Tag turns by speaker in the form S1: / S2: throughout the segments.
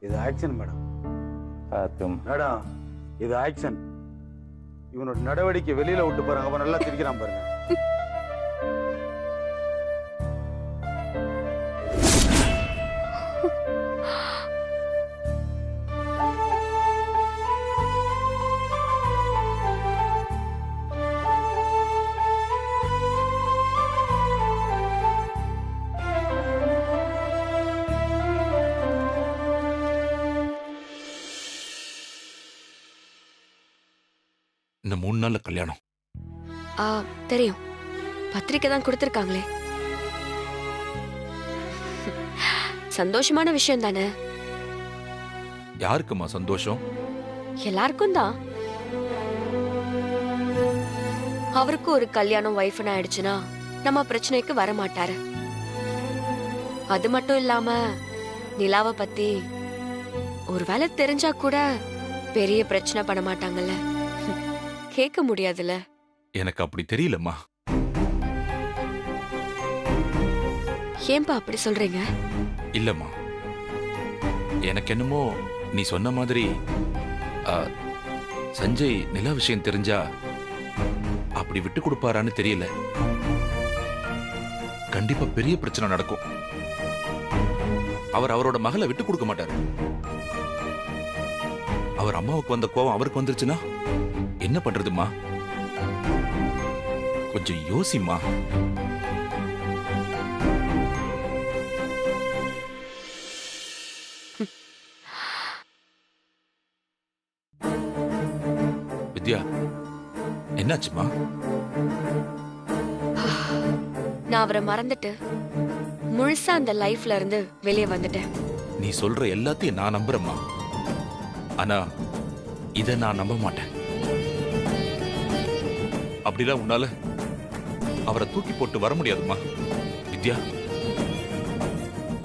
S1: இது action madam. Madam இது action. இவனோட நடவடிக்கை வெளியில விட்டு பாருங்க, அவன் நல்லா திரிக்கிறான் பாருங்க.
S2: இந்த 3 நாள்ல கல்யாணம்.
S3: தெரியும், பத்திரிக்கை தான் கொடுத்திருக்காங்களே. சந்தோஷமான விஷயம் தானே?
S2: யாருக்குமா சந்தோஷம்?
S3: எல்லாருக்கும் தான். அவருக்கு ஒரு கல்யாணம் வைஃப்னு ஆயிடுச்சுன்னா நம்ம பிரச்சனைக்கு வர மாட்டாரு. அது மட்டும் இல்லாம நிலாவை பத்தி ஒருவேளை தெரிஞ்சா கூட பெரிய பிரச்சனை பண்ண மாட்டாங்கல்ல. கேட்க முடியாதுல்ல.
S2: எனக்கு அப்படி தெரியலம்மா.
S3: ஏன்பா அப்படி சொல்றீங்க?
S2: இல்லம்மா, எனக்கு என்னமோ நீ சொன்ன மாதிரி சஞ்சய் நிலா விஷயம் தெரிஞ்சா அப்படி விட்டு கொடுப்பாரான்னு தெரியல. கண்டிப்பா பெரிய பிரச்சனை நடக்கும். அவர் அவரோட மகளை விட்டு கொடுக்க மாட்டாரு. அவர் அம்மாவுக்கு வந்த கோபம் அவருக்கு வந்துருச்சுன்னா என்ன பண்றதுமா? கொஞ்சம் யோசிமா. வித்யா, என்னாச்சுமா?
S3: நான் அவரை மறந்துட்டு முழுசா அந்த லைஃப்ல இருந்து வெளியே வந்துட்டேன்.
S2: நீ சொல்ற எல்லாத்தையும் நான் நம்புறேம்மா. ஆனா இதை நான் நம்ப மாட்டேன். அப்படிலாம் உன்னால அவரை தூக்கி போட்டு வர முடியாதுமா. வித்யா,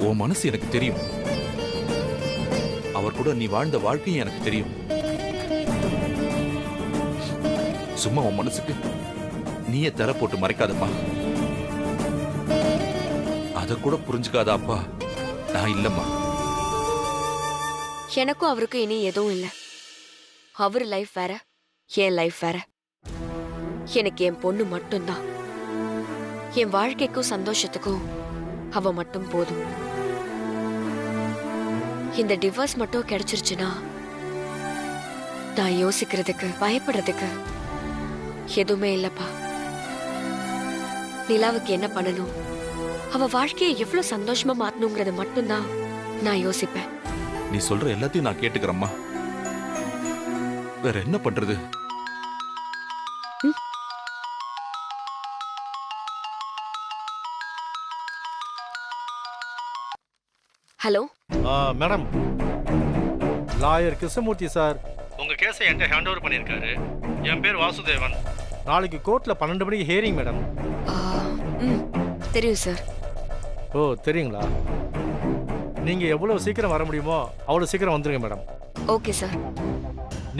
S2: உன் மனசு எனக்கு தெரியும். அவர் கூட நீ வாழ்ந்த வாழ்க்கையும் எனக்கு தெரியும். சும்மா உன் மனசுக்கு நீயே தர போட்டு மறைக்காதம்மா. அத கூட புரிஞ்சுக்காத அப்பா நான் இல்லம்மா.
S3: எனக்கும் அவருக்கும் இனி எதுவும் இல்லை. அவர் லைஃப் வேற, என் லைஃப் வேற. எனக்கு என் பொண்ணு மட்டும்தான். என் வாழ்க்கைக்கும் சந்தோஷத்துக்கும் அவ மட்டும் போதும். இந்த டிவோர்ஸ் மட்டும் கிடைச்சிருச்சுன்னா நான் யோசிக்கிறதுக்கு பயப்படுறதுக்கு எதுவுமே இல்லப்பா. நிலாவுக்கு என்ன பண்ணணும், அவ வாழ்க்கையை எவ்வளவு சந்தோஷமா மாத்தணுங்கிறது மட்டும்தான் நான் யோசிப்பேன்.
S2: நீ சொல்ற எல்லாத்தையும் நான் கேட்டுக்கிறேம்மா. வேற என்ன பண்றது?
S3: Hello
S4: madam, lawyer Krishnamurthy sir உங்க கேஸை என்கிட்ட ஹேண்ட் ஓவர் பண்ணியிருக்காரு. என் பேர் வாசுதேவன். நாளைக்கு கோர்ட்ல 12 மணிக்கு ஹியரிங் மேடம்.
S3: தெரியும் சார்.
S4: ஓ, தெரியுங்களா? நீங்க எவ்வளவு சீக்கிரம் வர முடியுமோ அவ்வளவு சீக்கிரம் வந்துருங்க மேடம்.
S3: Okay sir.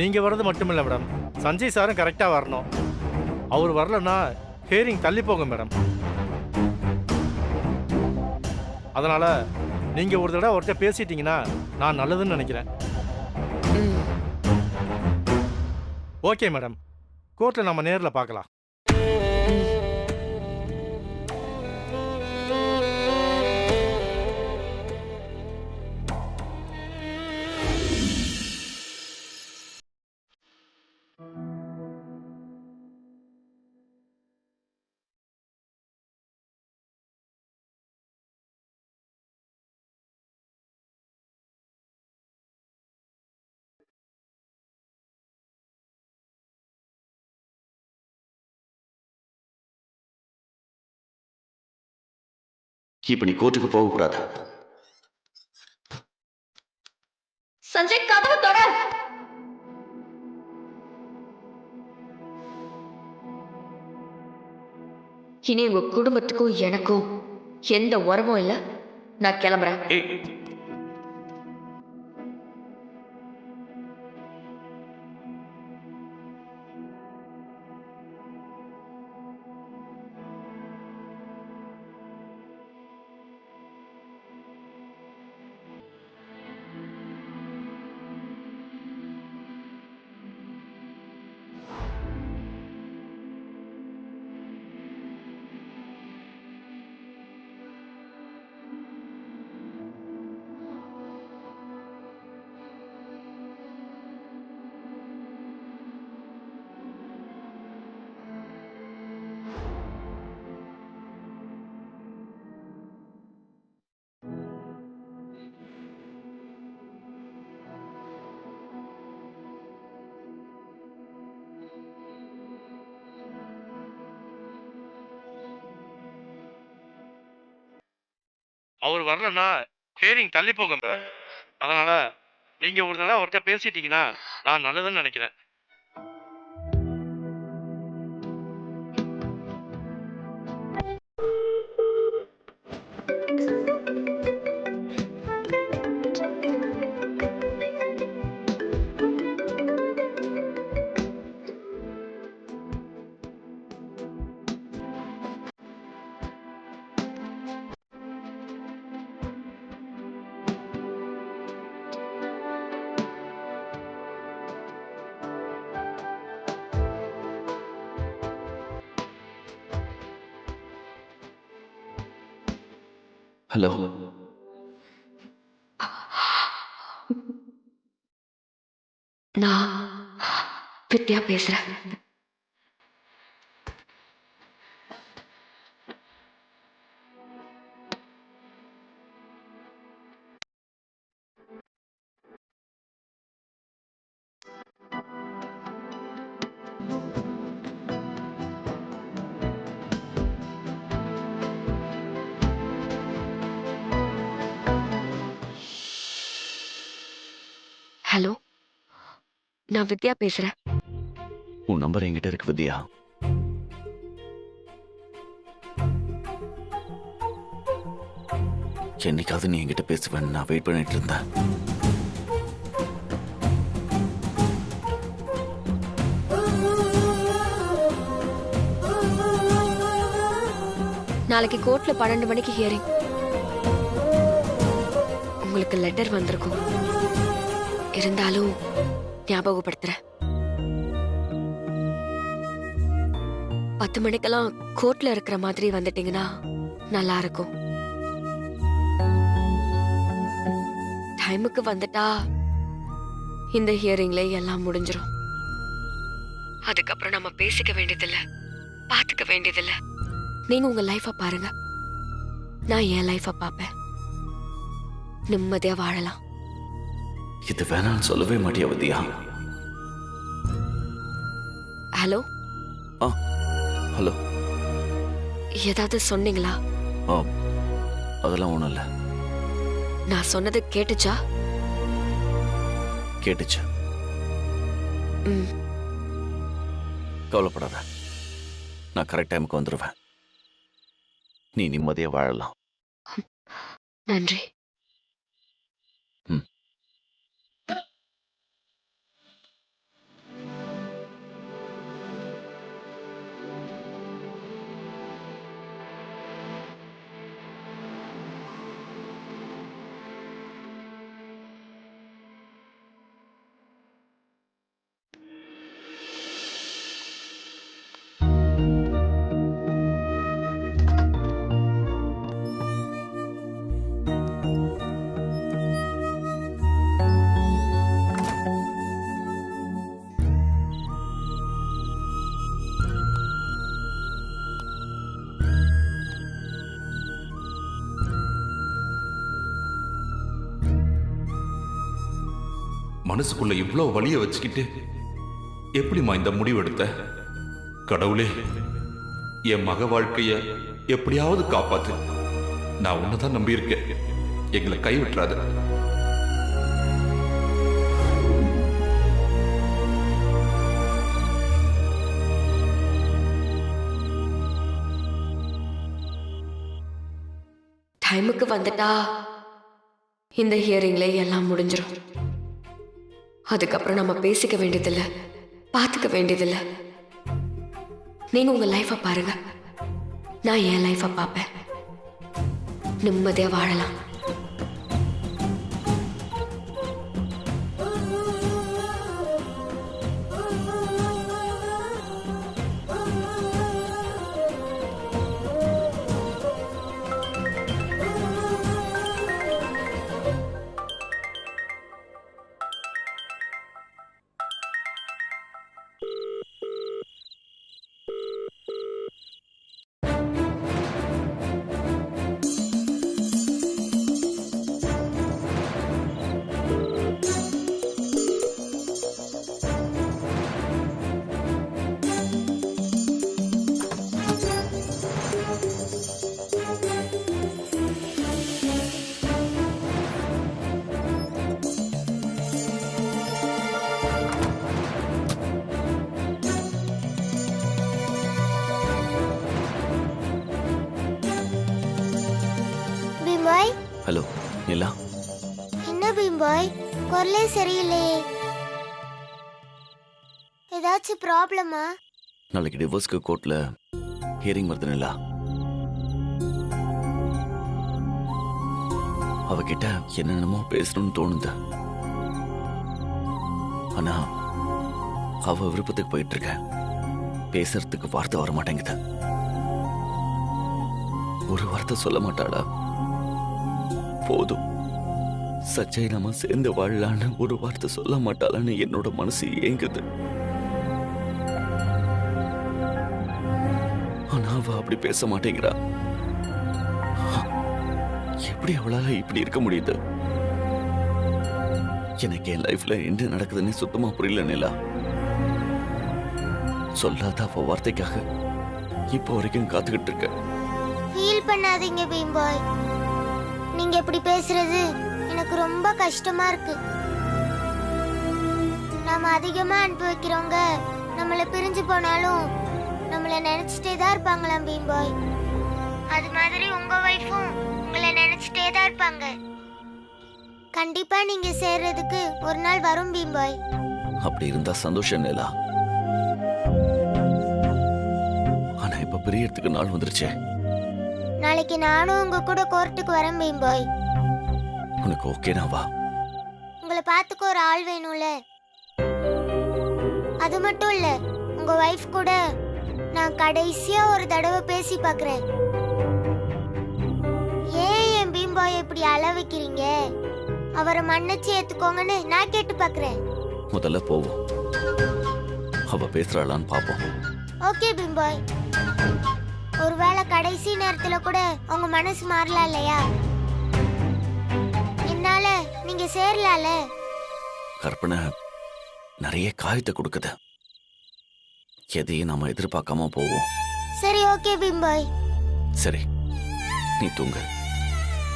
S4: நீங்க வர்றது மட்டும் இல்லை மேடம், சஞ்சய் சாரும் கரெக்டா வரணும். அவர் வரலன்னா ஹியரிங் தள்ளி போகும் மேடம். அதனால நீங்க ஒரு தடவை அவர்கிட்ட பேசிட்டீங்கன்னா நான் நல்லதுன்னு நினைக்கிறேன். ஓகே மேடம், கோர்ட்ல நம்ம நேரில் பார்க்கலாம்.
S5: இப்ப நீ கோர்ட்டுக்கு போக கூடாது.
S3: சஞ்சய், கதவு தொட. இனி உங்க குடும்பத்துக்கும் எனக்கும் எந்த உறவும் இல்லை. நான் கிளம்புறேன்.
S4: அவர் வரலன்னா ஹியரிங் தள்ளி போகும். அதனால நீங்க ஒரு தடவை அவர்கிட்ட பேசிட்டீங்கன்னா நான் நல்லதுன்னு நினைக்கிறேன்.
S5: ஹலோ.
S3: நான் வித்யா பேசுறேன். ஹலோ, நான் வித்யா பேசுறேன்.
S5: உன் நம்பர் என்கிட்ட இருக்கு வித்யா. என்னைக்காவது நீ என்கிட்ட பேசுவேன்னு நான் வெயிட் பண்ணிட்டு இருந்தேன்.
S3: நாளைக்கு கோர்ட்ல 12 மணிக்கு ஹியரிங். உங்களுக்கு லெட்டர் வந்திருக்கும். இருந்தாலும் ஞாபகப்படுத்துறேன். 10 மணிக்கெல்லாம் கோர்ட்ல இருக்கிற மாதிரி வந்துட்டீங்கன்னா நல்லா இருக்கும். டைமுக்கு வந்துட்டா இந்த ஹியரிங்ல எல்லாம் முடிஞ்சிரும். அதுக்கப்புறம் நம்ம பேசிக்க வேண்டியதில்ல, பாத்துக்க வேண்டியதில்ல. நீங்க உங்க லைஃப பாருங்க, நான் என் லைஃப பாப்பேன். நிம்மதியா வாழலாம்.
S5: இது வேணான்னு சொல்லவே மாட்டியா வித்யா?
S3: ஹலோ.
S5: ஹலோ.
S3: ஏதாவது சொன்னீங்களா?
S5: அதெல்லாம் ஒண்ணும் இல்ல.
S3: நான் சொன்னது கேட்டுச்சா?
S5: கேட்டுச்சு. கவலைப்படாத, நான் கரெக்ட் டைமுக்கு வந்துடுவேன். நீ நிம்மதியா வாழலாம்.
S3: நன்றி.
S2: மனசுக்குள்ள இவ்வளவு வலிய வச்சுக்கிட்டு எப்படிம்மா இந்த முடிவு எடுத்த? கடவுளே, என் மக வாழ்க்கைய எப்படியாவது காப்பாத்து. நான் உன்னதான் நம்பி இருக்கேன். எங்களை கைவிட்டுறாத.
S3: டைமுக்கு வந்துட்டா இந்த ஹியரிங்ல எல்லாம் முடிஞ்சிரும். அதுக்கப்புறம் நம்ம பேசிக்க வேண்டியதில்ல, பாத்துக்க வேண்டியதில்ல. நீங்க உங்க லைஃப பாருங்க, நான் என் லைஃப பாப்பேன். நிம்மதியா வாழலாம்.
S5: ஹலோ நிலா.
S6: என்ன பீம்பாய், குரலே சரியில்லையே. ஏதாச்சும் ப்ராப்ளமா?
S5: நாளைக்கு டிவோர்ஸ்க்கு கோர்ட்ல ஹியரிங் வருது நிலா. அவகிட்ட என்னென்னமோ பேசணும்னு தோணுது. ஆனா அவ விருப்பத்துக்கு போயிட்டு இருக்க. பேசுறதுக்கு வார்த்தை வர மாட்டேங்குது. ஒரு வார்த்தை சொல்ல மாட்டாளா? போதும், சச்சை நம்ம சேர்ந்து வாழலான்னு ஒரு வார்த்தை சொல்ல மாட்டாளான்னு என்னோட மனசு ஏங்குது. ஆனா அவ அப்படி பேச மாட்டேங்கிறா. எப்படி அவளால இப்படி இருக்க முடியுது? எனக்கு என் லைஃப்ல என்ன நடக்குதுன்னு சுத்தமா புரியல நிலா. சொல்லாத அவ வார்த்தைக்காக இப்போ வரைக்கும் காத்துக்கிட்டு இருக்க.
S6: ஃபீல் பண்ணாதீங்க பீம்பாய். நீங்க இப்படி பேசுறது எனக்கு ரொம்ப கஷ்டமா இருக்கு. நாம அதிகமா அனுபவிக்கிறவங்க நம்மள பிரிஞ்சு போனாலும் நம்மள நினைச்சிட்டே தான் இருப்பாங்களாம் பீம்பாய். அது மாதிரி உங்க வைஃபும் உங்களை நினைச்சிட்டே தான் இருப்பாங்க. கண்டிப்பா நீங்க சேர்றதுக்கு ஒரு நாள் வரும் பீம்பாய்.
S5: அப்படி இருந்தா சந்தோஷம் நிலா. ஆனா இப்ப பிரியறதுக்கு நாள் வந்துருச்சே.
S6: நாளைக்கு நானும் உங்க கூட கோர்ட்டுக்கு வரேன் பீம்பாய்.
S5: உனக்கு ஓகேனா வா.
S6: உங்களை பார்த்துக்க ஒரு ஆள் வேணும்ல. அது மட்டும் இல்ல, உங்க வைஃப் கூட நான் கடைசியா ஒரு தடவை பேசி பார்க்கறேன். ஏன் என் பீம்பாய் இப்படி அழ வைக்கிறீங்க? அவரை மன்னிச்சு ஏத்துக்கோங்கன்னு நான் கேட்டு பார்க்கறேன்.
S5: முதல்ல போவோம், அவ பேசுறாளான்னு பாப்போம்.
S6: ஓகே பீம்பாய். ஒருவேளை கடைசி நேரத்துல கூட உங்க மனசு மாறலாம் இல்லையா? என்னால நீங்க சேரலால.
S5: கற்பனை நிறைய காயத்தை கொடுக்குது. எதையும் நாம எதிர்பார்க்காம போவோம்.
S6: சரி, ஓகே பீம்பாய்.
S5: சரி, நீ தூங்கு.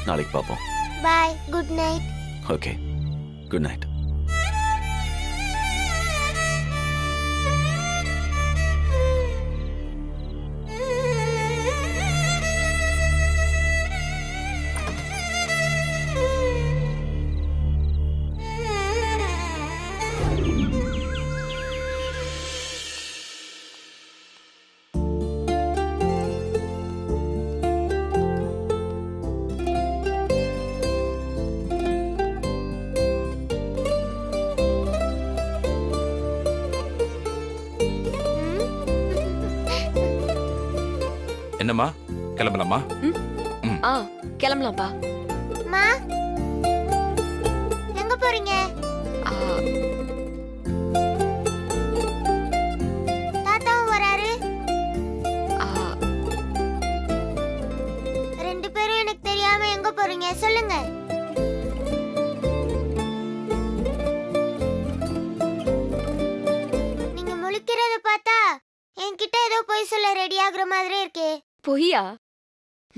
S5: நாளைக்கு பாப்போம்.
S6: Bye, good night.
S5: Okay, good night.
S2: என்னம்மா, கிளம்பலாமா?
S3: ஆ, கிளம்பலாம்ப்பா.
S6: மா, எங்க போறீங்க? தாத்தாவும் வராரு. ரெண்டு பேரும் எனக்கு தெரியாம எங்க போறீங்க சொல்லுங்க. நீங்க முழிக்கிறத பார்த்தா என்கிட்ட ஏதோ போய் சொல்ல ரெடி ஆகுற மாதிரி இருக்கே.
S3: பொய்யா?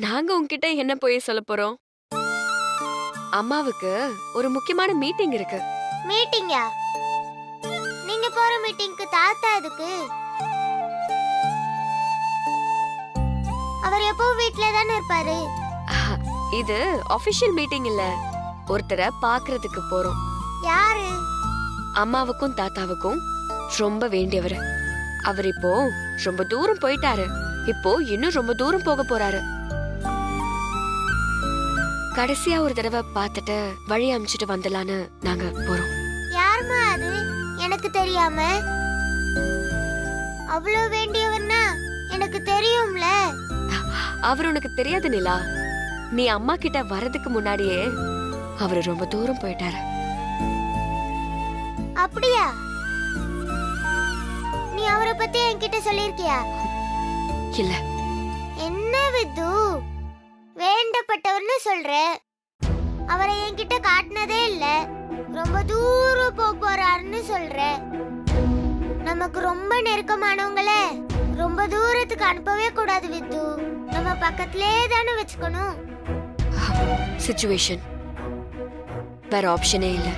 S3: நாங்க உன்கிட்ட என்ன பொய் சொல்ல போறோம்? அம்மாவுக்கு ஒரு முக்கியமான மீட்டிங் இருக்கு.
S6: மீட்டிங்கா? நீங்க போற மீட்டிங்க்கு தாத்தா எதுக்கு? அவர் எப்பவும் வீட்ல தானே இருப்பாரு.
S3: இது ஆபீஷியல் மீட்டிங் இல்ல, ஒருத்தரை பாக்குறதுக்கு போறோம்.
S6: யாரு?
S3: அம்மாவுக்கும் தாத்தாவுக்கும் ரொம்ப வேண்டியவர். அவர் இப்போ ரொம்ப தூரம் போயிட்டாரு. இப்போ இன்னும் ரொம்ப தூரம் போக போறாரு. கடைசியா ஒரு தடவை பார்த்துட்டு வழி அமைச்சிட்டு வந்துடலான்னு நாங்க போறோம்.
S6: யாருமா அது? எனக்கு தெரியாம? அவ்வளவு வேண்டியவர்னா எனக்கு தெரியும்ல.
S3: அவர் உனக்கு தெரியாது நிலா. நீ அம்மா கிட்ட வரதுக்கு முன்னாடியே அவரு ரொம்ப தூரம் போயிட்டாரு.
S6: அப்படியா? நீ அவரை பத்தி என்கிட்ட சொல்லிருக்கியா?
S3: இல்ல.
S6: என்ன வித்து, வேண்டப்பட்டவர்னு சொல்ற. அவரை என்கிட்ட காட்டினதே இல்ல. ரொம்ப தூரம் போறாருன்னு சொல்ற. நமக்கு ரொம்ப நெருக்கமானவங்கள ரொம்ப தூரத்துக்கு அனுப்பவே கூடாது வித்து. நம்ம பக்கத்திலே தானே வச்சுக்கணும்.
S3: சிச்சுவேஷன், வேற ஆப்ஷனே இல்ல.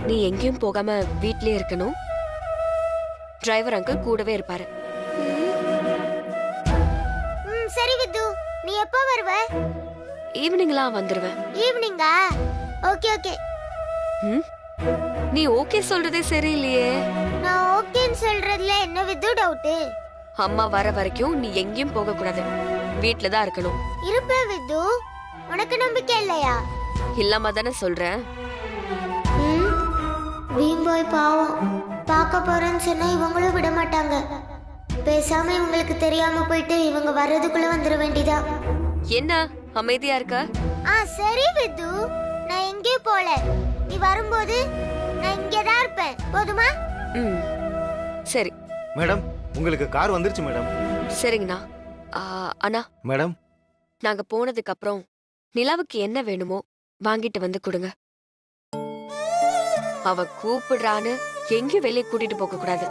S3: நீ எங்கேயும் போகாம வீட்லயே இருக்கணும். டிரைவர் அங்கிள் கூடவே இருப்பாரு.
S6: சரி வித்து. நீ எப்போ வருவ?
S3: ஈவினிங்லாம் வந்துருவேன்.
S6: ஈவினிங்கா? Okay okay.
S3: ம்? நீ ஓகே சொல்றதே சரியில்லையே.
S6: நான் ஓகேன்னு சொல்றதுல என்ன வித்து டவுட்?
S3: அம்மா வர வரைக்கும் நீ எங்கேயும் போக கூடாது, வீட்ல தான் இருக்கணும்.
S6: இருப்பேன் வித்து. உனக்கு நம்பிக்கை இல்லையா?
S3: இல்லாம தானே சொல்றேன்.
S6: பீம்பாய் பாவம், பார்க்க போறேன்னு சொன்னா இவங்களும் விட மாட்டாங்க. பேசாம இவங்களுக்கு தெரியாம போயிட்டு இவங்க வர்றதுக்குள்ள வந்துட வேண்டியதா.
S3: என்ன அமைதியா இருக்க?
S6: சரி வித்து, நான் எங்கேயும் போல. நீ வரும்போது நான் இங்கதான் இருப்பேன், போதுமா?
S3: ம் சரி
S4: மேடம், உங்களுக்கு கார் வந்துருச்சு மேடம்.
S3: சரிங்கண்ணா. அண்ணா,
S4: மேடம்,
S3: நாங்க போனதுக்கு அப்புறம் நிலாவுக்கு என்ன வேணுமோ வாங்கிட்டு வந்து கொடுங்க. அவ கூப்பிடுறான்னு எங்கேயும் வெளியே கூட்டிட்டு போக கூடாது.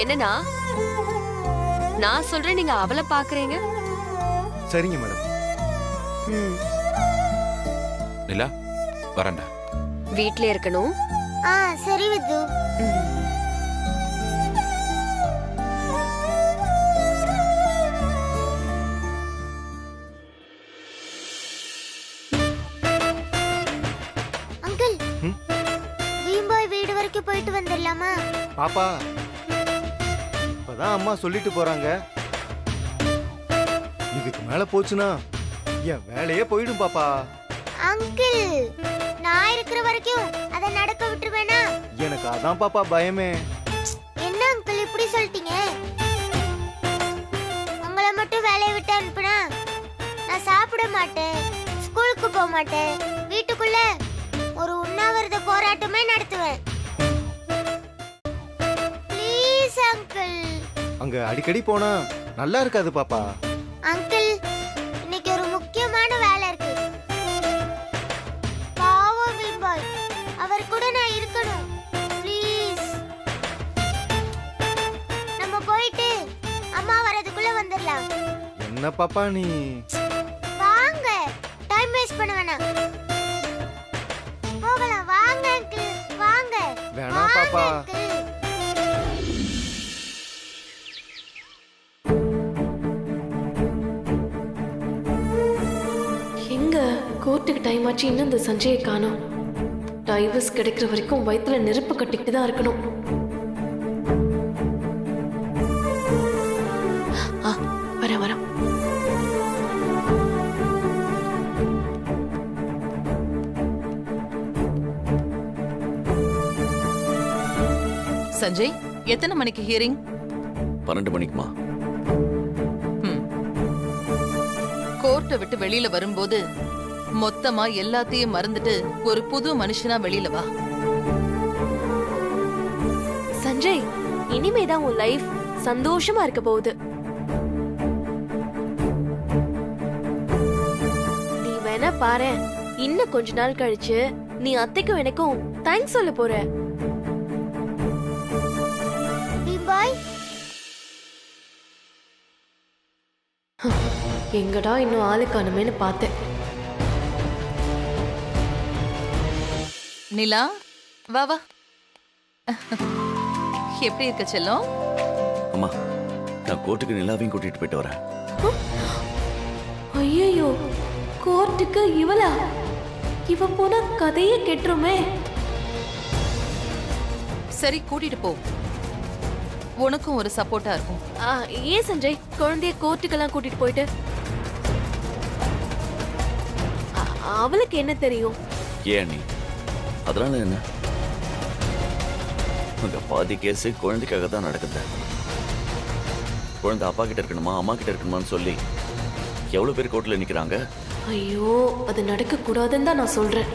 S3: என்னன்னா நான் சொல்றேன், நீங்க அவளை பாக்குறீங்க.
S4: சரிங்க மேடம்.
S3: ம்,
S2: நிலா வரண்டா.
S3: வீட்ல இருக்கணும்.
S6: சரி வித்து.
S3: ம்.
S6: அங்கிள், பீம்பாய் வீடு வரைக்கும் போயிட்டு வந்துடலாமா?
S4: பாப்பா, இப்பதான் அம்மா சொல்லிட்டு போறாங்க. இதுக்கு மேல போச்சுன்னா என் வேலையே போயிடும் பாப்பா.
S6: அங்கிள், நான் இருக்கிற வரைக்கும் அதை நடக்க விட்டுருவேனா?
S4: எனக்கு அதான் பாப்பா பயமே.
S6: என்ன அங்கிள் இப்படி சொல்லிட்டீங்க? உங்களை மட்டும் வேலையை விட்டு அனுப்புனா நான் சாப்பிட மாட்டேன், ஸ்கூலுக்கு போக மாட்டேன், வீட்டுக்குள்ள ஒரு உண்ணாவிரத போராட்டமே நடத்துவேன். Please uncle.
S4: அங்க அடிக்கடி போனா நல்லா இருக்காது பாப்பா.
S6: அங்கிள், இன்னைக்கு ஒரு முக்கியமான வேலை இருக்கு. பாவம் பீம்பாய், அவர் கூட நான் இருக்கணும். ப்ளீஸ், நம்ம போயிட்டு அம்மா வரதுக்குள்ள வந்துடலாம்.
S4: என்ன பாப்பா நீ?
S6: வாங்க, டைம் வேஸ்ட் பண்ண வேணாம். போகலாம் வாங்க அங்கிள், வாங்க.
S4: வேணாம் பாப்பா.
S6: அங்கிள்,
S7: எங்க கோர்ட்டுக்கு டைம் ஆச்சு, இன்னும் இந்த சஞ்சயை காணோம். டைவர்ஸ் கிடைக்கிற வரைக்கும் வயித்துல நெருப்பு கட்டிக்கிட்டு தான் இருக்கணும். வரேன் வரேன்.
S8: சஞ்சய், எத்தனை மணிக்கு ஹியரிங்?
S5: 12 மணிக்குமா?
S8: கோர்ட்டை விட்டு வெளியில வரும்போது மொத்தமா எல்லாத்தையும் மறந்துட்டு ஒரு புது மனுஷனா வெளியில வா.
S7: சஞ்சய், இனிமேதான் உன் லைஃப் சந்தோஷமா இருக்க போகுது. நீ வேணா பாரு, இன்னும் கொஞ்ச நாள் கழிச்சு நீ அத்தைக்கும் எனக்கும் தேங்க்ஸ் சொல்ல போற.
S6: பீம்பாய்,
S7: எங்கடா இன்னும் ஆளு காணுமேன்னு பார்த்தேன்.
S8: நிலா, வா வா. எப்படி இருக்க செல்லம்?
S5: அம்மா, நான் கோர்ட்டுக்கு நிலாவையும் கூட்டிட்டு போயிட்டு வரேன்.
S7: ஐயோ, கோர்ட்டுக்கு இவளா? இவ போனா கதையே கெட்டுருமே.
S8: சரி, கூட்டிட்டு போ, உனக்கும் ஒரு சப்போர்ட்டா இருக்கும்.
S7: ஏன் சஞ்சய் குழந்தைய கோர்ட்டுக்கெல்லாம் கூட்டிட்டு போயிட்டு? அவளுக்கு என்ன தெரியும்?
S5: ஏன் நீ? அதனால என்ன? உங்க பாதி கேஸ் குழந்தைக்காக தான் நடக்குது. குழந்தை அப்பா கிட்ட இருக்கணுமா அம்மா கிட்ட இருக்கணுமான்னு சொல்லி எவ்வளவு பேர் கோர்ட்ல நிக்கிறாங்க.
S7: ஐயோ, அது நடக்க கூடாதுன்னு தான் நான் சொல்றேன்.